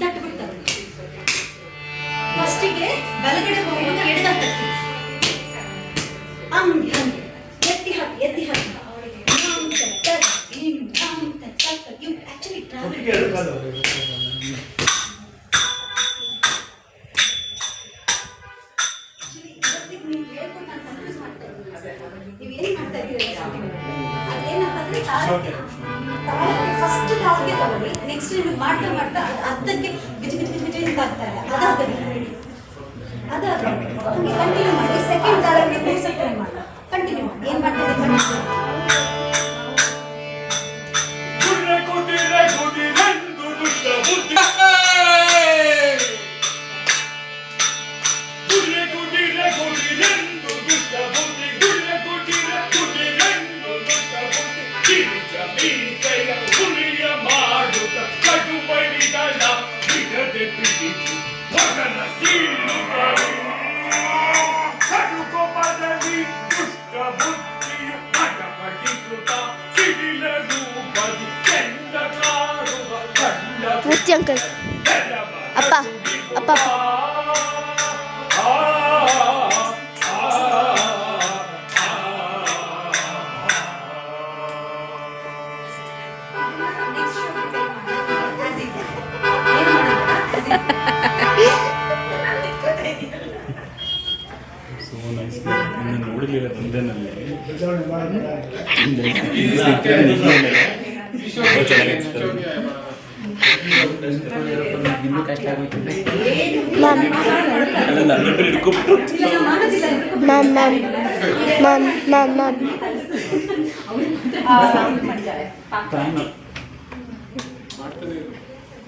ತಟ್ಟುಬಿಡ್ತಾರೆ. ಫಸ್ಟಿಗೆ ಬಲಗಡೆ ಹೋಗುವಾಗ ಎಡಗತ್ತಿ ಹಂಗೆ ಹಂಗೆ ಎತ್ತಿ ಹಾಕಿ ಎತ್ತಿ ಹಾಕಿ. You actually travel. ಫಸ್ಟ್ ತಾಳಕ್ಕೆ ತಗೊಳ್ಳಿ, ನೆಕ್ಸ್ಟ್ ನಿಮಗೆ ಮಾಡ್ತಾ ಮಾಡ್ತಾ ಅದು ಅರ್ಧಕ್ಕೆ ಗಿಜಿ ಗಿಜಿ ಗಿಜಿ ಗಿಜಿ ಅಂತ ಆಗ್ತಾ ಇದೆ. ಅದಾಗಲಿ ಹಂಗೆ ಕಂಟಿನ್ಯೂ ಮಾಡಿ. ಸೆಕೆಂಡ್ ತಾಳಕ್ಕೆ ಕೂರ್ಸಕ್ಕೆ ಟ್ರೈ ಮಾಡಿ. ಕಂಟಿನ್ಯೂ ಮಾಡಿ. ಏನು ಮಾಡ್ತಾ ಇದ್ದೀವಿ? ಅಂಕಲ್ ಅಪ್ಪ ಅಪ್ಪ ನೋಡಲಿಲ್ಲ ತಂದೆನಲ್ಲಿ ಇನ್ನೂ ಕಷ್ಟ ಆಗೋಯ್ತು. ಮ್ಯಾಮ್